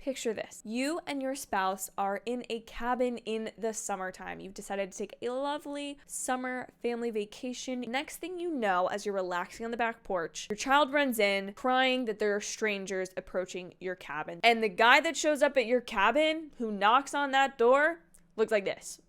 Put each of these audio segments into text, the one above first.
Picture this. You and your spouse are in a cabin in the summertime. You've decided to take a lovely summer family vacation. Next thing you know, as you're relaxing on the back porch, your child runs in crying that there are strangers approaching your cabin. And the guy that shows up at your cabin who knocks on that door looks like this.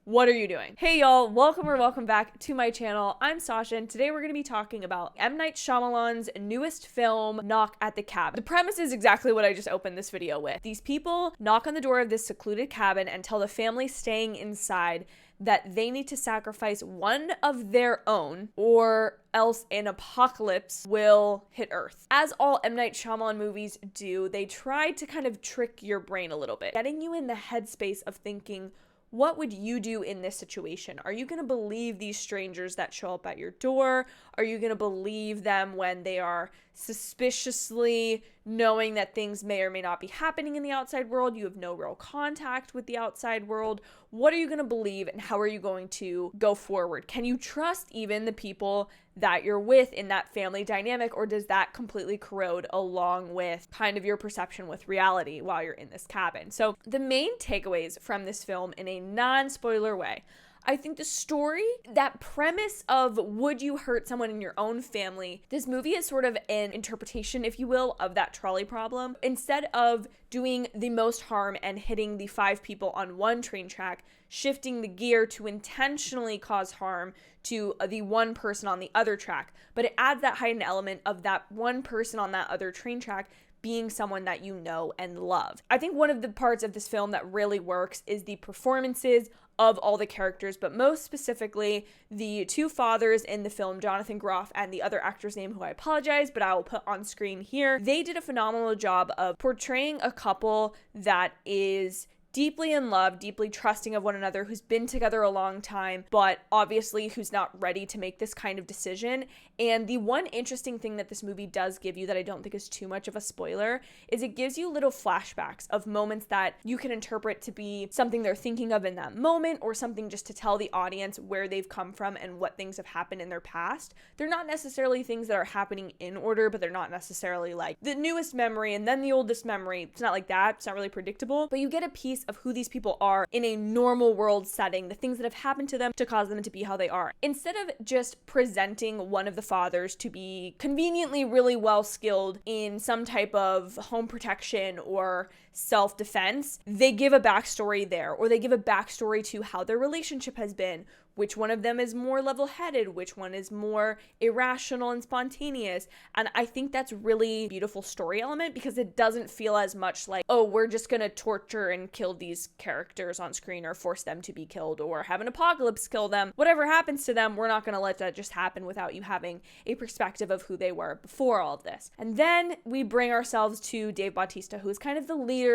What are you doing? Hey y'all, welcome back to my channel. I'm Sasha, and today we're going to be talking about M. Night Shyamalan's newest film, Knock at the Cabin. The premise is exactly what I just opened this video with. These people knock on the door of this secluded cabin and tell the family staying inside that they need to sacrifice one of their own or else an apocalypse will hit Earth. As all M. Night Shyamalan movies do, they try to kind of trick your brain a little bit, getting you in the headspace of thinking, what would you do in this situation? Are you going to believe these strangers that show up at your door? Are you going to believe them when they are suspiciously knowing that things may or may not be happening in the outside world? You have no real contact with the outside world. What are you going to believe, and how are you going to go forward? Can you trust even the people that you're with in that family dynamic, or does that completely corrode along with kind of your perception with reality while you're in this cabin? So the main takeaways from this film in a non-spoiler way, I think the story, that premise of would you hurt someone in your own family, this movie is sort of an interpretation, if you will, of that trolley problem. Instead of doing the most harm and hitting the 5 people on one train track, shifting the gear to intentionally cause harm to the one person on the other track. But it adds that heightened element of that one person on that other train track being someone that you know and love. I think one of the parts of this film that really works is the performances of all the characters, but most specifically the 2 fathers in the film, Jonathan Groff and the other actor's name who I apologize, but I will put on screen here. They did a phenomenal job of portraying a couple that is deeply in love, deeply trusting of one another, who's been together a long time, but obviously who's not ready to make this kind of decision. And the one interesting thing that this movie does give you that I don't think is too much of a spoiler is it gives you little flashbacks of moments that you can interpret to be something they're thinking of in that moment, or something just to tell the audience where they've come from and what things have happened in their past. They're not necessarily things that are happening in order, but they're not necessarily like the newest memory and then the oldest memory. It's not like that. It's not really predictable, but you get a piece of who these people are in a normal world setting, the things that have happened to them to cause them to be how they are. Instead of just presenting one of the fathers to be conveniently really well skilled in some type of home protection or self-defense, they give a backstory there, or they give a backstory to how their relationship has been, which one of them is more level-headed, which one is more irrational and spontaneous. And I think that's really beautiful story element, because it doesn't feel as much like, oh, we're just gonna torture and kill these characters on screen, or force them to be killed, or have an apocalypse kill them. Whatever happens to them, we're not gonna let that just happen without you having a perspective of who they were before all of this. And then we bring ourselves to Dave Bautista, who is kind of the leader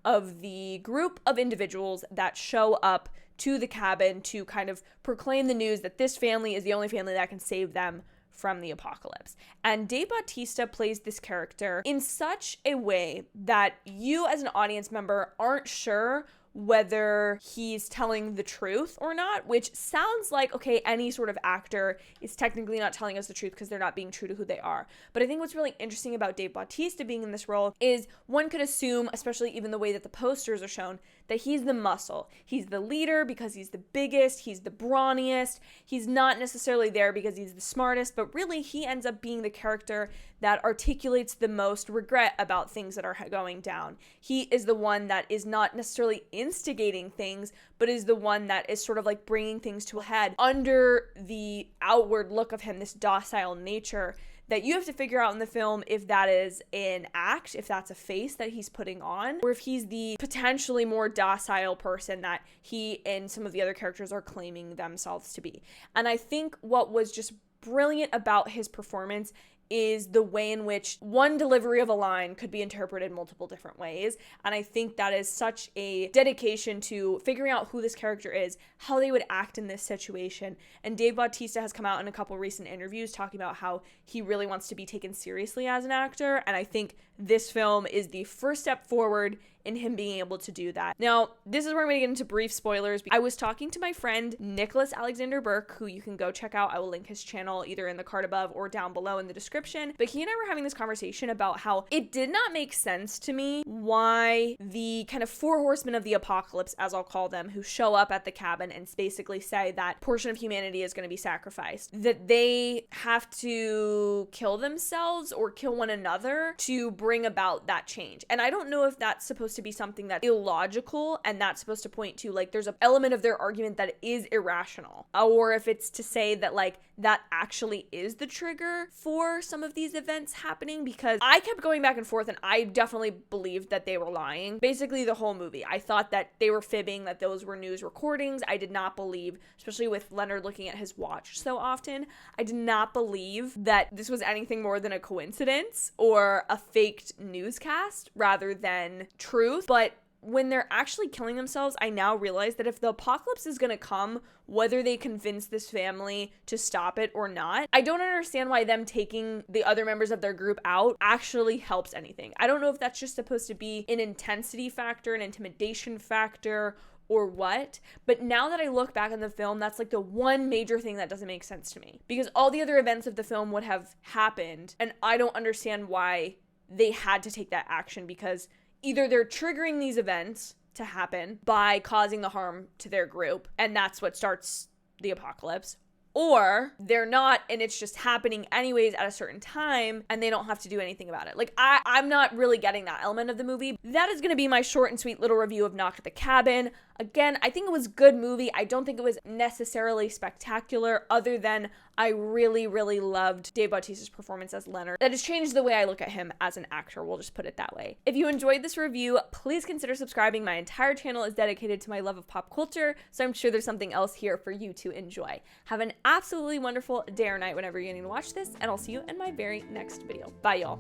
of the group of individuals that show up to the cabin to kind of proclaim the news that this family is the only family that can save them from the apocalypse. And Dave Bautista plays this character in such a way that you as an audience member aren't sure whether he's telling the truth or not, which sounds like, okay, any sort of actor is technically not telling us the truth because they're not being true to who they are. But I think what's really interesting about Dave Bautista being in this role is one could assume, especially even the way that the posters are shown, that he's the muscle. He's the leader because he's the biggest, he's the brawniest. He's not necessarily there because he's the smartest, but really he ends up being the character that articulates the most regret about things that are going down. He is the one that is not necessarily instigating things, but is the one that is sort of like bringing things to a head under the outward look of him, this docile nature that you have to figure out in the film if that is an act, if that's a face that he's putting on, or if he's the potentially more docile person that he and some of the other characters are claiming themselves to be. And I think what was just brilliant about his performance is the way in which one delivery of a line could be interpreted multiple different ways. And I think that is such a dedication to figuring out who this character is, how they would act in this situation. And Dave Bautista has come out in a couple recent interviews talking about how he really wants to be taken seriously as an actor. And I think this film is the first step forward in him being able to do that. Now, this is where I'm going to get into brief spoilers. I was talking to my friend Nicholas Alexander Burke, who you can go check out. I will link his channel either in the card above or down below in the description. description. But he and I were having this conversation about how it did not make sense to me why the kind of four horsemen of the apocalypse, as I'll call them, who show up at the cabin and basically say that portion of humanity is going to be sacrificed, that they have to kill themselves or kill one another to bring about that change. And I don't know if that's supposed to be something that's illogical and that's supposed to point to like there's an element of their argument that is irrational, or if it's to say that like that actually is the trigger for some of these events happening, because I kept going back and forth and I definitely believed that they were lying. Basically the whole movie, I thought that they were fibbing, that those were news recordings. I did not believe, especially with Leonard looking at his watch so often, I did not believe that this was anything more than a coincidence or a faked newscast rather than truth. But when they're actually killing themselves, I now realize that if the apocalypse is going to come, whether they convince this family to stop it or not, I don't understand why them taking the other members of their group out actually helps anything. I don't know if that's just supposed to be an intensity factor, an intimidation factor, or what, but now that I look back on the film, that's like the one major thing that doesn't make sense to me, because all the other events of the film would have happened, and I don't understand why they had to take that action, because either they're triggering these events to happen by causing the harm to their group, and that's what starts the apocalypse, or they're not, and it's just happening anyways at a certain time, and they don't have to do anything about it. Like, I'm not really getting that element of the movie. That is going to be my short and sweet little review of Knock at the Cabin. Again, I think it was a good movie. I don't think it was necessarily spectacular, other than I really, really loved Dave Bautista's performance as Leonard. That has changed the way I look at him as an actor, we'll just put it that way. If you enjoyed this review, please consider subscribing. My entire channel is dedicated to my love of pop culture, so I'm sure there's something else here for you to enjoy. Have an absolutely wonderful day or night whenever you're going to watch this, and I'll see you in my very next video. Bye, y'all.